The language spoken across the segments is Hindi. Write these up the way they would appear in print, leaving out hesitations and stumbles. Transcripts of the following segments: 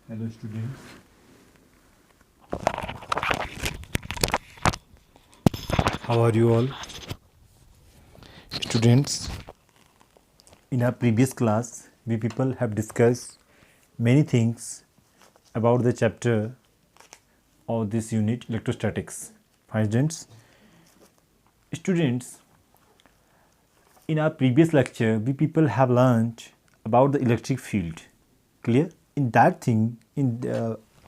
Hello students, how are you all? Students, in our previous class, we people have discussed many things about the chapter of this unit electrostatics. Fine students, in our previous lecture, we people have learned about the electric field. Clear? In that thing,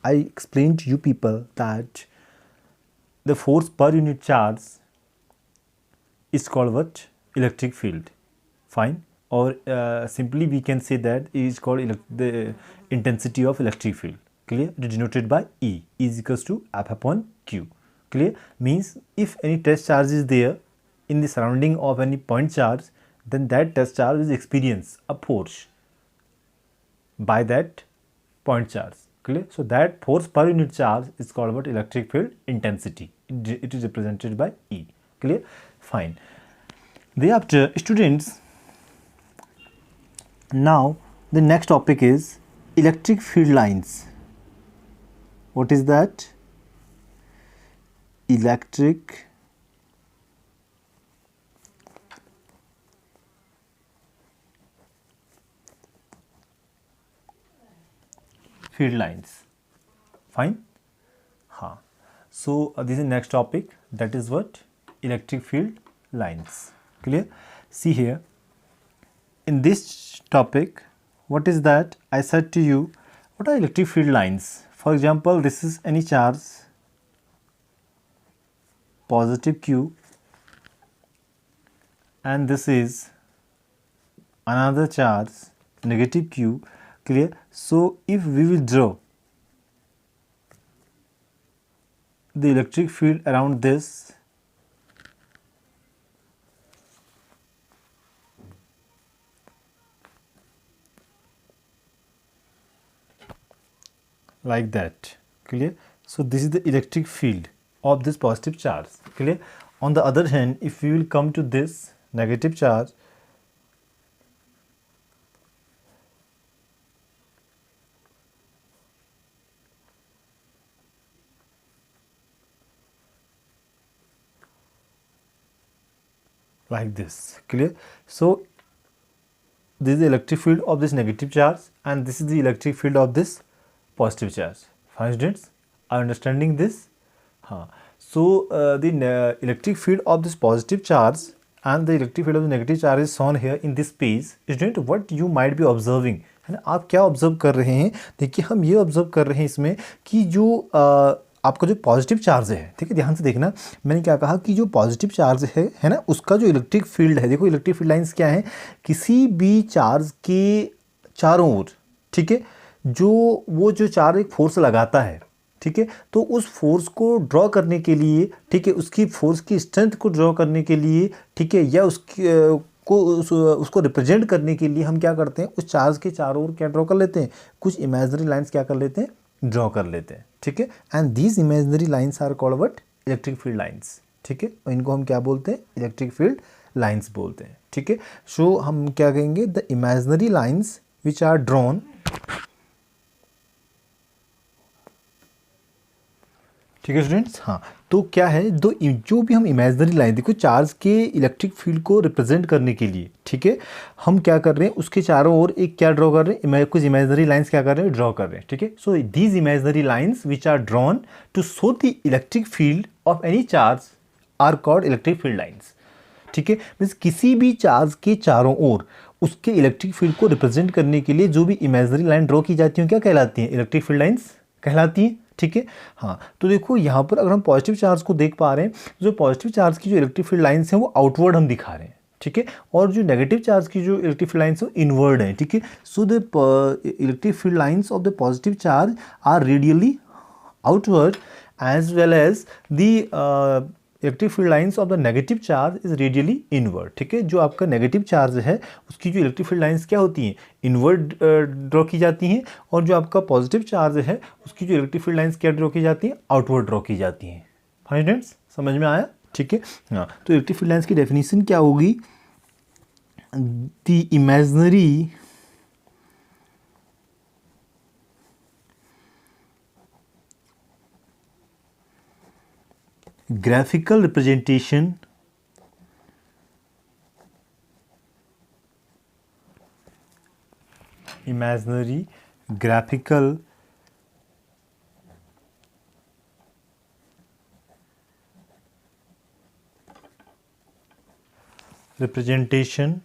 I explained to you people that the force per unit charge is called what? Electric field. Fine. Or simply we can say that it is called the intensity of electric field. Clear? It is denoted by E. E is equals to F upon Q. Clear? Means if any test charge is there in the surrounding of any point charge, then that test charge is experience a force by that point charge. Clear? So that force per unit charge is called what? Electric field intensity. It is represented by E. Clear? Fine. Thereafter, students, now the next topic is electric field lines. What is that? Electric field lines. Fine. So this is next topic, that is what? Electric field lines. Clear? See here, in this topic, what is that? I said to you, what are electric field lines? For example, this is any charge, positive Q, and this is another charge, negative Q. Clear? So if we will draw the electric field around this, like that. Clear? So this is the electric field of this positive charge. Clear? On the other hand, if we will come to this negative charge, like this. Clear? So this is the electric field of this negative charge and this is the electric field of this positive charge. Fine students, are understanding this? So the electric field of this positive charge and the electric field of the negative charge is shown here in this page. Student, what you might be observing, है ना, आप क्या ऑब्जर्व कर रहे हैं? देखिए, हम ये ऑब्जर्व कर रहे हैं इसमें कि जो आपका जो पॉजिटिव चार्ज है, ठीक है, ध्यान से देखना, मैंने क्या कहा कि जो पॉजिटिव चार्ज है ना, उसका जो इलेक्ट्रिक फील्ड है, देखो इलेक्ट्रिक फील्ड लाइंस क्या है, किसी भी चार्ज के चारों ओर, ठीक है, जो वो जो चार्ज एक फोर्स लगाता है, ठीक है, तो उस फोर्स को ड्रॉ करने के लिए, ठीक है, उसकी फोर्स की स्ट्रेंथ को ड्रॉ करने के लिए, ठीक है, या उसको रिप्रेजेंट करने के लिए हम क्या करते हैं, उस चार्ज के चारों ओर क्या ड्रॉ कर लेते हैं, कुछ इमेजिनरी लाइंस क्या कर लेते हैं, ड्रॉ कर लेते हैं, ठीक है, and these imaginary lines are called what? Electric field lines, ठीक है, और इनको हम क्या बोलते हैं? इलेक्ट्रिक फील्ड लाइंस बोलते हैं, ठीक है। सो हम क्या कहेंगे? The imaginary lines which are drawn, ठीक है स्टूडेंट्स। तो क्या है, जो भी हम इमेजिनरी लाइन, देखो चार्ज के इलेक्ट्रिक फील्ड को रिप्रेजेंट करने के लिए, ठीक है, हम क्या कर रहे हैं, उसके चारों ओर एक क्या ड्रॉ कर रहे हैं, कुछ इमेजिनरी लाइंस क्या कर रहे हैं, ड्रॉ कर रहे हैं, ठीक है। So these imaginary lines which are drawn to show the electric field of any charge are called electric field lines, ठीक है। मीन्स किसी भी चार्ज के चारों ओर उसके इलेक्ट्रिक फील्ड को रिप्रेजेंट करने के लिए जो भी इमेजिनरी लाइन ड्रॉ की जाती है क्या कहलाती हैं? इलेक्ट्रिक फील्ड लाइंस कहलाती हैं, ठीक है। तो देखो यहाँ पर अगर हम पॉजिटिव चार्ज को देख पा रहे हैं, जो पॉजिटिव चार्ज की जो इलेक्ट्रिक फील्ड लाइंस हैं वो आउटवर्ड हम दिखा रहे हैं, ठीक है, और जो नेगेटिव चार्ज की जो इलेक्ट्रिक फील्ड लाइंस है वो इनवर्ड है, ठीक है। So the electric field lines of the positive charge are radially outward as well as the electric field lines of the negative charge is radially inward, ठीक है। जो आपका नेगेटिव चार्ज है उसकी जो इलेक्ट्रिक फील्ड लाइंस क्या होती हैं? इनवर्ड ड्रॉ की जाती हैं, और जो आपका पॉजिटिव चार्ज है उसकी जो इलेक्ट्रिक फील्ड लाइंस क्या ड्रॉ की जाती हैं? आउटवर्ड ड्रॉ की जाती हैं। फाइन स्टूडेंट्स, समझ में आया? ठीक है। तो इलेक्ट्रिक फील्ड लाइंस की डेफिनेशन क्या होगी? The imaginary graphical representation imaginary graphical representation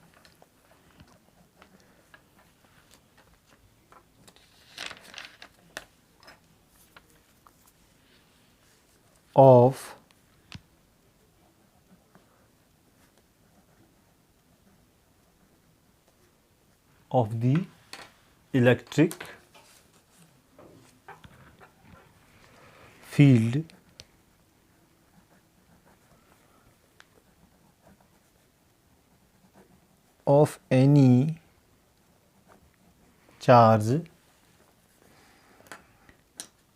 of the electric field of any charge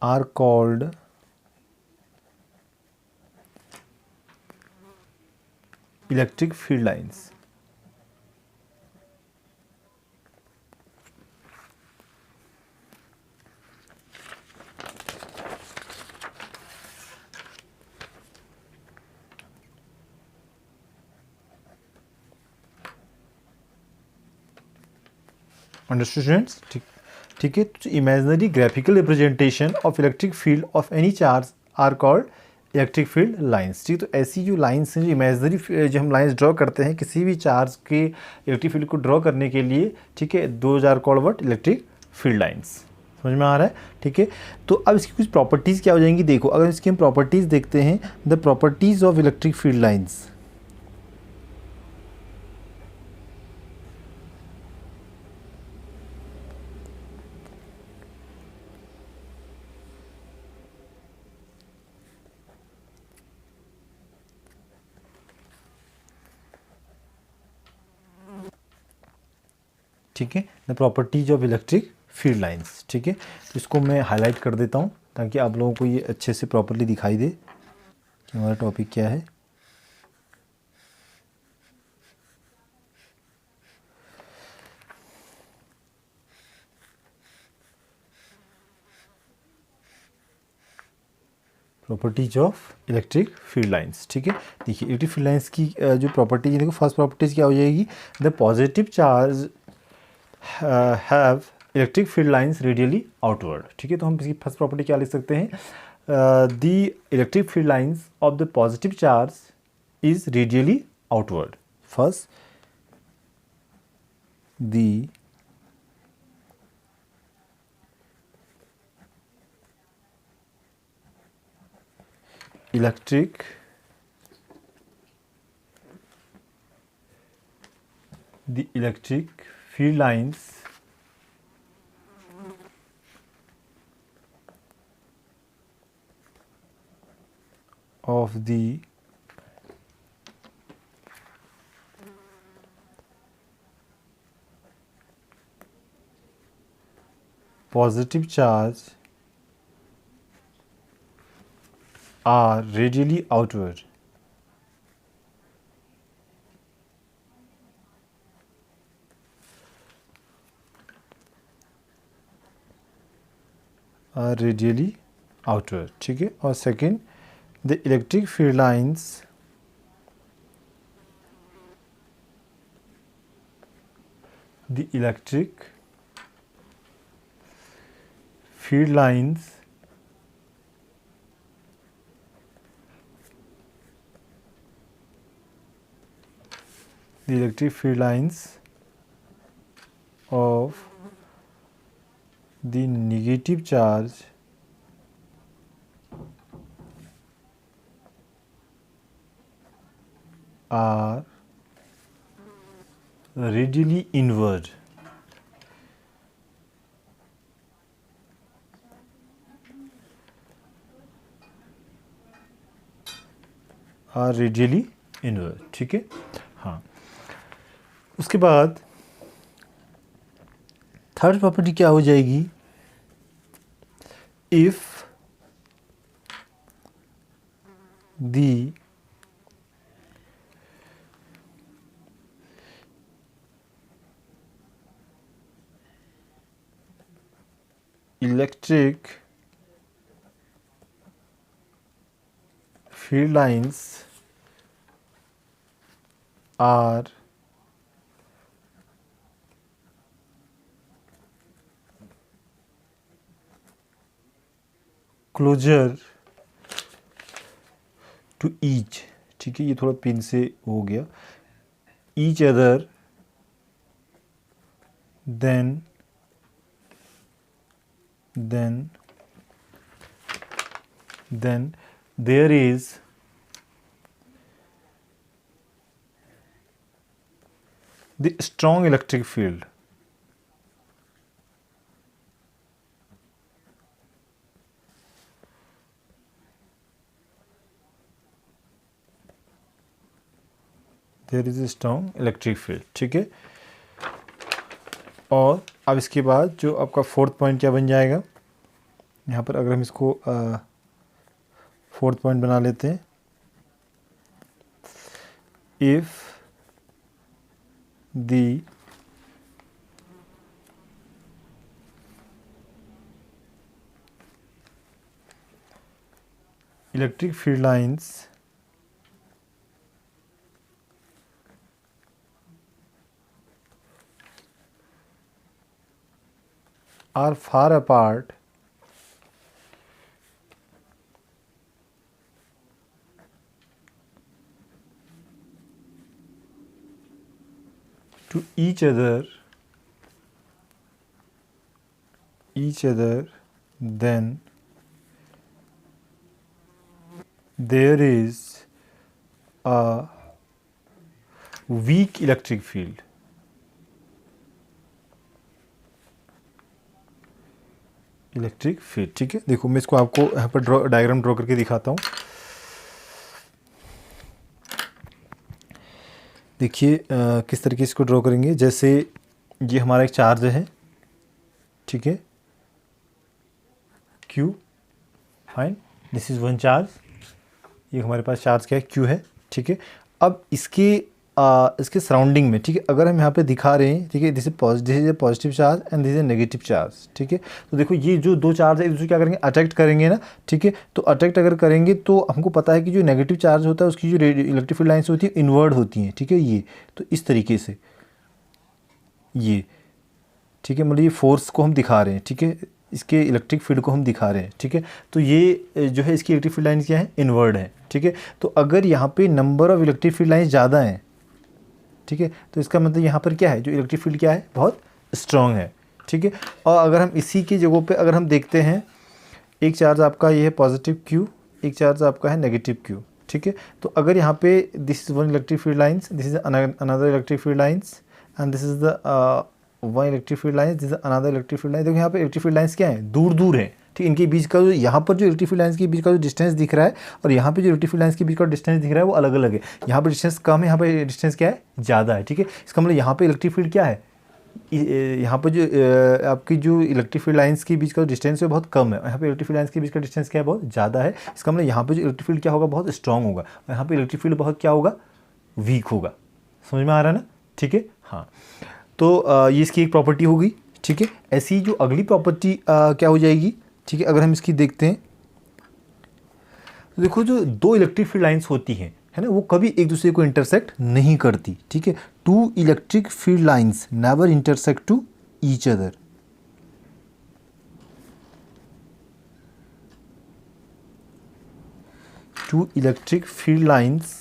are called electric field lines. Understood students? ठीक है. Imaginary graphical representation of electric field of any charge are called electric field lines. ठीक, तो ऐसी जो लाइंस हैं, जो इमेजिनरी जो हम लाइंस ड्रॉ करते हैं किसी भी चार्ज के इलेक्ट्रिक फील्ड को ड्रॉ करने के लिए, ठीक है, those are called what? Electric field lines. समझ में आ रहा है? ठीक है. तो अब इसकी कुछ प्रॉपर्टीज़ क्या हो जाएंगी, देखो. अगर इसकी हम प्रॉपर्टीज़ देखते हैं, the properties of electric field lines. ठीक है, the properties of electric field lines. ठीक है, तो इसको मैं हाईलाइट कर देता हूँ ताकि आप लोगों को ये अच्छे से प्रॉपर्ली दिखाई दे कि हमारा टॉपिक क्या है. Properties of electric field lines. ठीक है, देखिए इलेक्ट्रिक फील्ड लाइंस की जो प्रॉपर्टी है, देखो फर्स्ट प्रॉपर्टीज क्या हो जाएगी? The positive charge have electric field lines radially outward. ठीक है, तो हम इसकी फर्स्ट प्रॉपर्टी क्या लिख सकते हैं? The electric field lines of the positive charge is radially outward. First, the electric field lines of the positive charge are radially outward. Are radially outward. ठीक है, और second, the electric field lines the electric field lines of the negative charge are radially inward. Are radially inward. ठीक है, हाँ. उसके बाद थर्ड प्रॉपर्टी क्या हो जाएगी? If the electric field lines are closer to each, ठीक है, ये थोड़ा पिन से हो गया, each other then there is the strong electric field. There is a strong electric field, ठीक है। और अब इसके बाद जो आपका फोर्थ पॉइंट क्या बन जाएगा, यहाँ पर अगर हम इसको फोर्थ पॉइंट बना लेते हैं, if the electric field lines are far apart to each other then there is a weak electric field. Electric field, ठीक है। देखो मैं इसको आपको यहाँ पर डायग्राम ड्रॉ करके दिखाता हूँ। देखिए किस तरीके से इसको ड्रॉ करेंगे। जैसे ये हमारा एक चार्ज है, ठीक है, Q, fine, this is one charge, ये हमारे पास चार्ज क्या है, Q है, ठीक है। अब इसके सराउंडिंग में, ठीक है, अगर हम यहाँ पे दिखा रहे हैं, ठीक है, this is positive charge and this is negative charge, ठीक है। तो देखो ये जो दो चार्ज है एक दूसरे क्या करेंगे, अट्रैक्ट करेंगे ना, ठीक है। तो अट्रैक्ट अगर करेंगे तो हमको पता है कि जो नेगेटिव चार्ज होता है उसकी जो इलेक्ट्रिक फील्ड लाइन्स होती है इनवर्ड होती हैं, ठीक है। ये तो इस तरीके से ये, ठीक है, मतलब ये फोर्स को हम दिखा रहे हैं, ठीक है, इसके इलेक्ट्रिक फील्ड को हम दिखा रहे हैं, ठीक है। तो ये जो है इसकी इलेक्ट्रिक फील्ड लाइन्स क्या है, इनवर्ड है, ठीक है। तो अगर यहाँ पे number of electric field lines ज़्यादा हैं, ठीक है, तो इसका मतलब यहाँ पर क्या है, जो इलेक्ट्रिक फील्ड क्या है, बहुत स्ट्रॉन्ग है, ठीक है। और अगर हम इसी की जगहों पे अगर हम देखते हैं, एक चार्ज आपका ये है पॉजिटिव Q, एक चार्ज आपका है नेगेटिव Q, ठीक है। तो अगर यहाँ पे this is one electric field lines, this is another electric field lines and this is the one electric field lines, this is another electric field line. देखो यहाँ पे इलेक्ट्रिक फील्ड लाइन्स क्या है, दूर दूर है, ठीक, इनके बीच का जो यहाँ पर जो इलेक्ट्रिक फील्ड लाइन्स के बीच का जो डिस्टेंस दिख रहा है और यहाँ पे जो इलेक्ट्रिक फील्ड लाइन्स के बीच का डिस्टेंस दिख रहा है वो अलग अलग है। यहाँ पर डिस्टेंस कम है, यहाँ पर डिस्टेंस क्या है, ज़्यादा है, ठीक है। इसका मतलब यहाँ पे इलेक्ट्रिक फील्ड क्या है, यहाँ पर जो आपकी जो इलेक्ट्रिक फील्ड लाइन्स के बीच का डिस्टेंस है बहुत कम है, यहाँ पे इलेक्ट्रिक फील्ड लाइन्स के बीच का डिस्टेंस क्या है, बहुत ज़्यादा है। इसका मतलब यहाँ पे जो इलेक्ट्रिक फील्ड क्या होगा, बहुत स्ट्रॉन्ग होगा, और यहाँ पे इलेक्ट्रिक फील्ड बहुत क्या होगा, वीक होगा। समझ में आ रहा है ना, ठीक है। हाँ, तो ये इसकी एक प्रॉपर्टी होगी, ठीक है। ऐसी जो अगली प्रॉपर्टी क्या हो जाएगी, ठीक है, अगर हम इसकी देखते हैं तो देखो जो दो इलेक्ट्रिक फील्ड लाइंस होती हैं, है ना, वो कभी एक दूसरे को इंटरसेक्ट नहीं करती, ठीक है। Two electric field lines never intersect to each other. Two electric field lines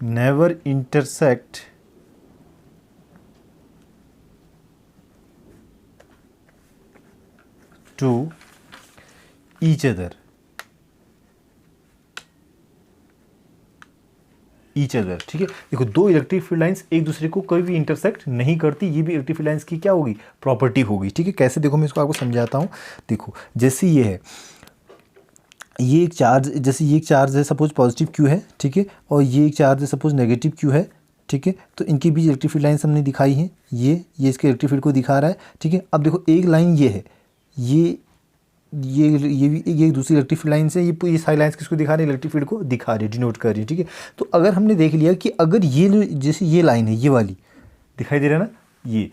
never intersect to each other, ठीक है। देखो दो इलेक्ट्रिक फील्ड लाइंस एक दूसरे को कभी भी इंटरसेक्ट नहीं करती, ये भी इलेक्ट्रिक फील्ड लाइंस की क्या होगी, प्रॉपर्टी होगी, ठीक है। कैसे, देखो मैं इसको आपको समझाता हूँ। देखो जैसे ये है, ये एक चार्ज, जैसे ये एक चार्ज है सपोज पॉजिटिव Q है, ठीक है, और ये एक चार्ज है सपोज नेगेटिव Q है, ठीक है। तो इनके बीच इलेक्ट्रिक फील्ड लाइंस हमने दिखाई हैं, ये इसके इलेक्ट्रिक फील्ड को दिखा रहा है, ठीक है। अब देखो एक लाइन ये है, ये दूसरी इलेक्ट्रिक फील्ड लाइन से ये सारी लाइंस किसको दिखा रही है, इलेक्ट्रिक फील्ड को दिखा रही है, डिनोट कर रही है, ठीक है। तो अगर हमने देख लिया कि अगर ये जैसे ये लाइन है, ये वाली दिखाई दे रहा है ना, ये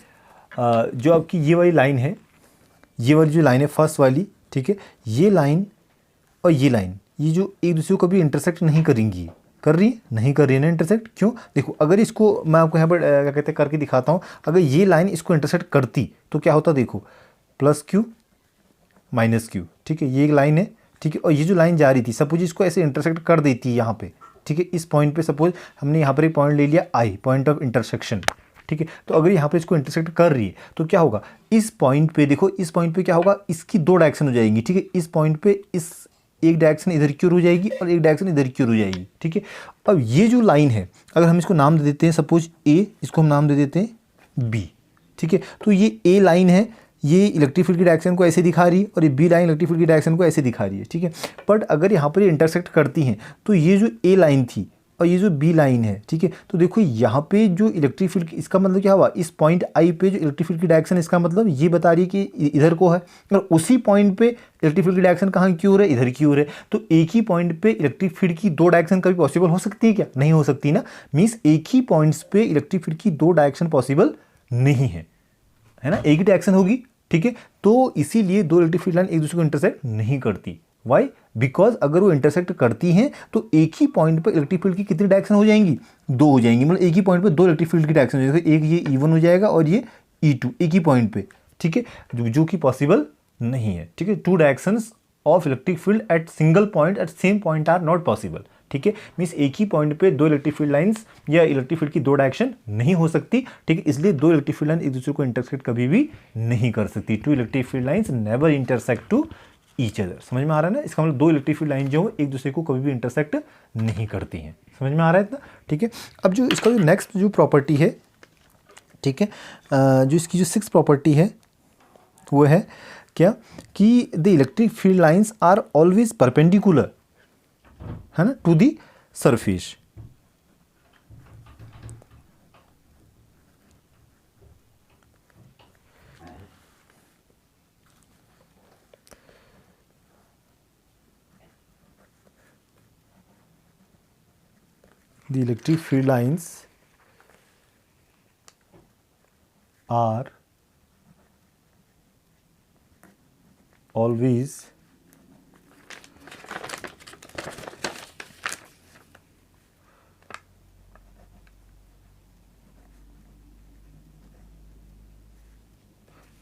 जो आपकी ये वाली लाइन है, ये वाली जो लाइन है फर्स्ट वाली, ठीक है, ये लाइन और ये लाइन ये जो एक दूसरे को कभी इंटरसेक्ट नहीं करेंगी, कर रही है, नहीं कर रही है ना इंटरसेक्ट। क्यों? देखो अगर इसको मैं आपको यहाँ पर क्या कहते हैं करके दिखाता हूँ, अगर ये लाइन इसको इंटरसेक्ट करती तो क्या होता, देखो प्लस क्यू माइनस क्यू, ठीक है, ये एक लाइन है, ठीक है, और ये जो लाइन जा रही थी सपोज इसको ऐसे इंटरसेक्ट कर देती है यहाँ पे, ठीक है, इस पॉइंट पे सपोज हमने यहाँ पर एक पॉइंट ले लिया आई, पॉइंट ऑफ इंटरसेक्शन, ठीक है, तो अगर यहाँ पे इसको इंटरसेक्ट कर रही है तो क्या होगा, इस पॉइंट पे देखो, इस पॉइंट पे क्या होगा, इसकी दो डायरेक्शन हो जाएंगी, ठीक है, इस पॉइंट पे इस एक डायरेक्शन इधर की ओर हो जाएगी और एक डायरेक्शन इधर की ओर हो जाएगी, ठीक है। अब ये जो लाइन है अगर हम इसको नाम दे देते हैं सपोज ए, इसको हम नाम दे देते हैं बी, ठीक है, तो ये ए लाइन है, ये इलेक्ट्रिक फील्ड की डायरेक्शन को ऐसे दिखा रही है और ये बी लाइन इलेक्ट्रिक फील्ड की डायरेक्शन को ऐसे दिखा रही है, ठीक है। बट अगर यहाँ पर ये इंटरसेक्ट करती हैं तो ये जो ए लाइन थी और ये जो बी लाइन है, ठीक है, तो देखो यहाँ पे जो इलेक्ट्रिक फील्ड, इसका मतलब क्या हुआ, इस पॉइंट आई पे जो इलेक्ट्रिक फील्ड की डायरेक्शन, इसका मतलब ये बता रही है कि इधर को है, और उसी पॉइंट पे इलेक्ट्रिक फील्ड की डायरेक्शन कहाँ की ओर है, इधर की ओर है। तो एक ही पॉइंट पे इलेक्ट्रिक फील्ड की दो डायरेक्शन कभी पॉसिबल हो सकती है क्या? नहीं हो सकती ना। मीन्स एक ही पॉइंट्स पे इलेक्ट्रिक फील्ड की दो डायरेक्शन पॉसिबल नहीं है ना, एक ही डायरेक्शन होगी, ठीक है। तो इसीलिए दो इलेक्ट्रिक फील्ड लाइन एक दूसरे को इंटरसेक्ट नहीं करती। वाई? बिकॉज अगर वो इंटरसेक्ट करती हैं तो एक ही पॉइंट पर इलेक्ट्रिक फील्ड की कितनी डायरेक्शन हो जाएंगी, दो हो जाएंगी, मतलब एक ही पॉइंट पे दो इलेक्ट्रिक फील्ड की डायरेक्शन हो जाएगी, एक ये E1 हो जाएगा और ये E2, एक ही पॉइंट पे, ठीक है, जो कि पॉसिबल नहीं है, ठीक है। Two directions of electric field at single point at same point are not possible, ठीक है। मीन्स एक ही पॉइंट पे दो इलेक्ट्रिक फील्ड लाइंस या इलेक्ट्रिक फील्ड की दो डायरेक्शन नहीं हो सकती, ठीक है, इसलिए दो इलेक्ट्रिक फील्ड लाइन एक दूसरे को इंटरसेक्ट कभी भी नहीं कर सकती। Two electric field lines never intersect to each other. समझ में आ रहा है ना? इसका मतलब दो इलेक्ट्रिक फील्ड लाइन जो एक दूसरे को कभी भी इंटरसेक्ट नहीं करती हैं। समझ में आ रहा है इतना? ठीक है। अब जो इसका जो नेक्स्ट जो प्रॉपर्टी है, ठीक है, जो इसकी जो 6th प्रॉपर्टी है वो है क्या, कि the electric field lines are always perpendicular, है ना, to the surface. The electric field lines are always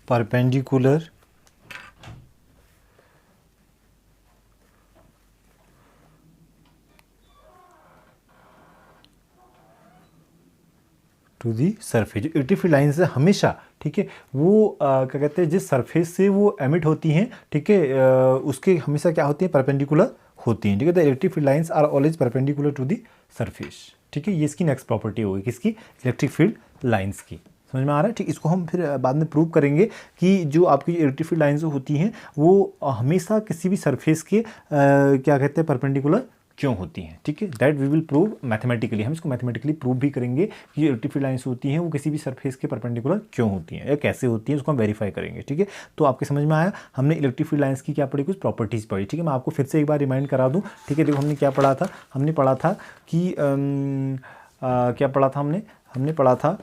perpendicular to the surface. जो इलेक्ट्रिक फील्ड लाइन्स है हमेशा, ठीक है, वो क्या कहते हैं, जिस सरफेस से वो एमिट होती हैं, ठीक है, उसके हमेशा क्या होती है, परपेंडिकुलर होती हैं, ठीक है। The electric field lines are always perpendicular to the surface, ठीक है। ये इसकी नेक्स्ट प्रॉपर्टी होगी, किसकी, इलेक्ट्रिक फील्ड लाइन्स की। समझ में आ रहा है? ठीक, इसको हम फिर बाद में प्रूव करेंगे कि जो आपकी इलेक्ट्रिक फील्ड लाइन्स होती हैं वो हमेशा किसी भी सरफेस के क्या कहते हैं, परपेंडिकुलर क्यों होती हैं, ठीक है। That we will prove mathematically. हम इसको मैथमेटिकली प्रूव भी करेंगे कि जो इलेक्ट्रिक फील्ड लाइन्स होती हैं वो किसी भी सरफेस के परपेंडिकुलर क्यों होती हैं या कैसे होती हैं, उसको हम वेरीफाई करेंगे, ठीक है। तो आपके समझ में आया, हमने इलेक्ट्रिक फील्ड लाइन्स की क्या पढ़ी, कुछ प्रॉपर्टीज़ पढ़ी, ठीक है। मैं आपको फिर से एक बार रिमाइंड करा दूँ, ठीक है। देखो हमने क्या पढ़ा था, हमने पढ़ा था कि क्या पढ़ा था हमने पढ़ा था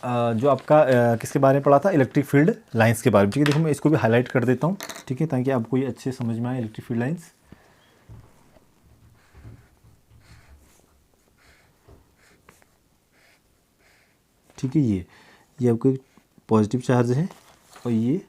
जो आपका किसके बारे में पढ़ा था, इलेक्ट्रिक फील्ड लाइंस के बारे में, ठीक है। देखो मैं इसको भी हाईलाइट कर देता हूँ, ठीक है, ताकि आपको ये अच्छे समझ में आए इलेक्ट्रिक फील्ड लाइंस। ठीक है, ये आपको एक पॉजिटिव चार्ज है और ये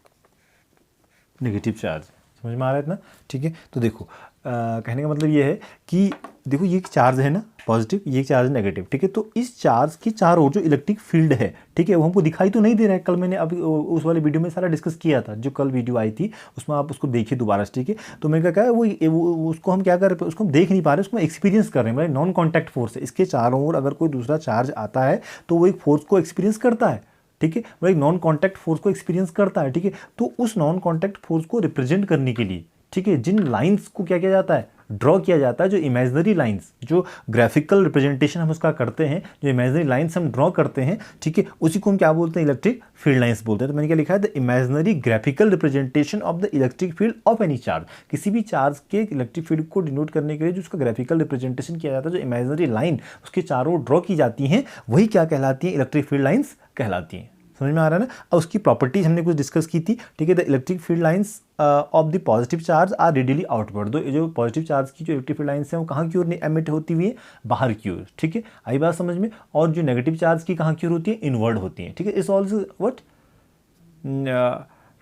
नेगेटिव चार्ज। समझ में आ रहा है इतना? ठीक है। तो देखो कहने का मतलब ये है कि देखो ये एक चार्ज है ना पॉजिटिव, ये एक चार्ज नेगेटिव, ठीक है। तो इस चार्ज के चारों ओर जो इलेक्ट्रिक फील्ड है, ठीक है, वो हमको दिखाई तो नहीं दे रहा है। कल मैंने अभी उस वाले वीडियो में सारा डिस्कस किया था, जो कल वीडियो आई थी उसमें आप उसको देखिए दोबारा से, ठीक है। तो मैंने कहा वो उसको हम क्या कर रहे हैं, उसको हम देख नहीं पा रहे, उसको एक्सपीरियंस कर रहे हैं, मतलब नॉन कॉन्टैक्ट फोर्स है। इसके चारों ओर अगर कोई दूसरा चार्ज आता है तो वो एक फोर्स को एक्सपीरियंस करता है, ठीक है, वो एक नॉन कॉन्टैक्ट फोर्स को एक्सपीरियंस करता है, ठीक है। तो उस नॉन कॉन्टैक्ट फोर्स को रिप्रेजेंट करने के लिए, ठीक है, जिन लाइंस को क्या किया जाता है, ड्रॉ किया जाता है, जो इमेजिनरी लाइंस, जो ग्राफिकल रिप्रेजेंटेशन हम उसका करते हैं, जो इमेजिनरी लाइंस हम ड्रॉ करते हैं, ठीक है, उसी को हम क्या बोलते हैं, इलेक्ट्रिक फील्ड लाइंस बोलते हैं। तो मैंने क्या लिखा है, the imaginary graphical representation of the electric field of any charge. किसी भी चार्ज के इलेक्ट्रिक फील्ड को डिनोट करने के लिए जो उसका ग्राफिकल रिप्रेजेंटेशन किया जाता है, जो इमेजिनरी लाइन उसके चारों ड्रॉ की जाती हैं, वही क्या कहलाती है, इलेक्ट्रिक फील्ड लाइंस कहलाती हैं। समझ में आ रहा है ना? अब उसकी प्रॉपर्टीज हमने कुछ डिस्कस की थी, ठीक है। The electric field lines of the positive charge are radially outward. दो जो पॉजिटिव चार्ज की जो इलेक्ट्रिक फील्ड लाइन्स हैं वो कहाँ की ओर एमिट होती हुई है, बाहर की ओर, ठीक है, आई बात समझ में। और जो नेगेटिव चार्ज की कहाँ की ओर होती है, इनवर्ड होती है, ठीक है। इस also what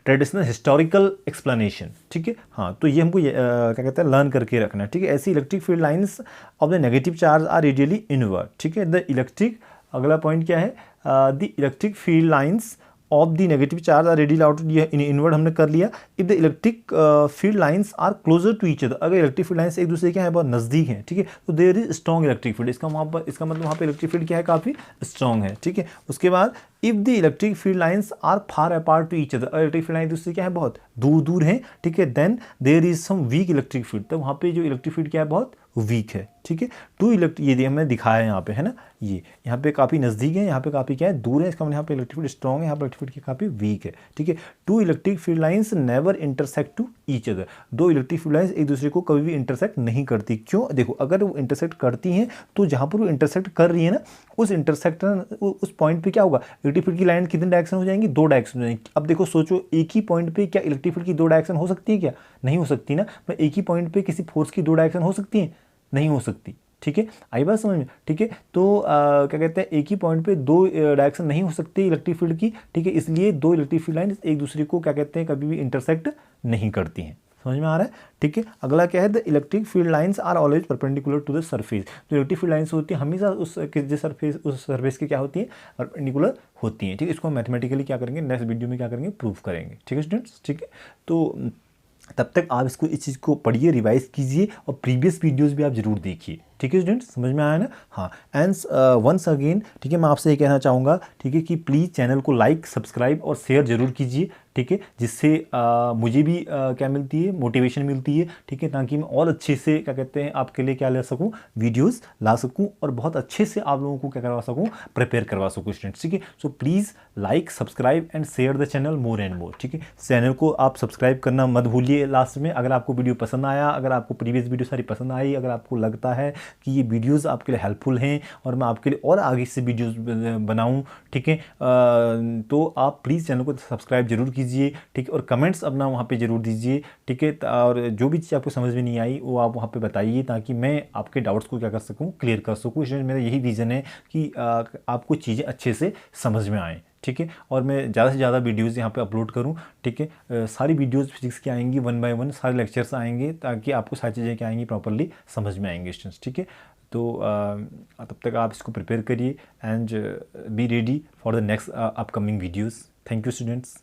traditional historical explanation, ठीक है। हाँ, तो ये हमको क्या कहते हैं लर्न करके रखना है, ठीक है। ऐसी electric field lines of the negative charge are radially inward, ठीक है। द इलेक्ट्रिक, अगला पॉइंट क्या है, the electric field lines of the negative charge are radially outward, ये इनवर्ड हमने कर लिया। If the electric field lines are closer to each other, अगर इलेक्ट्रिक फील्ड लाइन्स एक दूसरे के हैं बहुत नज़दीक हैं, ठीक है, तो there is strong electric field, इसका मतलब वहाँ पे इलेक्ट्रिक फील्ड क्या है, काफ़ी स्ट्रॉन्ग है, ठीक है। उसके बाद if the electric field lines are far apart to each other, electric field line एक दूसरे क्या है बहुत दूर दूर हैं, ठीक है, then there is some weak electric field, तो वहाँ पे जो इलेक्ट्रिक फील्ड क्या है बहुत वीक है, ठीक है। टू इलेक्ट्रिक, ये हमने दिखाया है यहाँ पे, है ना, ये यहाँ पे काफ़ी नज़दीक है, यहाँ पे काफ़ी क्या है दूर है, इसका मतलब यहाँ पे इलेक्ट्रिक फील्ड स्ट्रॉन्ग है, यहाँ पे इलेक्ट्रिक फील्ड काफ़ी वीक है, ठीक है। Two electric field lines never intersect to each other, दो इलेक्ट्रिक फील्ड लाइन्स एक दूसरे को कभी भी इंटरसेक्ट नहीं करती। क्यों, देखो, अगर वो इंटरसेक्ट करती हैं तो जहाँ पर वो इंटरसेक्ट कर रही है ना, उस इंटरसेक्ट उस पॉइंट पे क्या होगा, इलेक्ट्रिक फील्ड की लाइन कितने डायरेक्शन हो जाएंगी, दो डायरेक्शन हो जाएंगी। अब देखो सोचो, एक ही पॉइंट पे क्या इलेक्ट्रिक फील्ड की दो डायरेक्शन हो सकती है, क्या नहीं हो सकती ना। मैं एक ही पॉइंट पे किसी फोर्स की दो डायरेक्शन हो सकती है, नहीं हो सकती, ठीक है, आई बात समझ में, ठीक है। तो क्या कहते हैं, एक ही पॉइंट पे दो डायरेक्शन नहीं हो सकती इलेक्ट्रिक फील्ड की, ठीक है, इसलिए दो इलेक्ट्रिक फील्ड लाइन एक दूसरे को क्या कहते हैं कभी भी इंटरसेक्ट नहीं करती हैं। समझ में आ रहा है, ठीक है। अगला क्या है, the electric field lines are always perpendicular to the surface, जो इलेक्ट्रिक फील्ड लाइंस होती है हमेशा उस सरफेस की क्या होती है, परपेंडिकुलर होती हैं, ठीक है। इसको हम मैथमेटिकली क्या करेंगे, नेक्स्ट वीडियो में क्या करेंगे, प्रूव करेंगे, ठीक है स्टूडेंट्स, ठीक है। तो तब तक आप इस चीज़ को पढ़िए, रिवाइज कीजिए और प्रीवियस वीडियोस भी आप जरूर देखिए, ठीक है स्टूडेंट्स, समझ में आया ना। हाँ, एंड वंस अगेन, ठीक है, मैं आपसे ये कहना चाहूँगा, ठीक है, कि प्लीज़ चैनल को लाइक, सब्सक्राइब और शेयर जरूर कीजिए, ठीक है, जिससे मुझे भी क्या मिलती है, मोटिवेशन मिलती है, ठीक है, ताकि मैं और अच्छे से क्या कहते हैं आपके लिए क्या ला सकूँ, वीडियोस ला सकूँ और बहुत अच्छे से आप लोगों को क्या करवा सकूँ, प्रिपेयर करवा सकूँ स्टूडेंट्स, ठीक है। So please like, subscribe and share the channel more and more, ठीक है। चैनल को आप सब्सक्राइब करना मत भूलिए लास्ट में। अगर आपको वीडियो पसंद आया, अगर आपको प्रीवियस वीडियो सारी पसंद आई, अगर आपको लगता है कि ये वीडियोस आपके लिए हेल्पफुल हैं और मैं आपके लिए और आगे से वीडियोस बनाऊं, ठीक है, तो आप प्लीज़ चैनल को सब्सक्राइब जरूर कीजिए, ठीक है, और कमेंट्स अपना वहाँ पे जरूर दीजिए, ठीक है। और जो भी चीज़ आपको समझ में नहीं आई वो आप वहाँ पे बताइए, ताकि मैं आपके डाउट्स को क्या कर सकूँ, क्लियर कर सकूँ। इसलिए मेरा यही विज़न है कि आपको चीज़ें अच्छे से समझ में आएँ, ठीक है, और मैं ज़्यादा से ज़्यादा वीडियोस यहाँ पे अपलोड करूँ, ठीक है। सारी वीडियोस फिजिक्स की आएंगी, 1 बाय 1 सारे लेक्चर्स आएंगे, ताकि आपको सारी चीज़ें क्या आएंगी, प्रॉपरली समझ में आएंगे स्टूडेंट्स, ठीक है। तो तब तक आप इसको प्रिपेयर करिए and be ready for the next upcoming videos. Thank you students.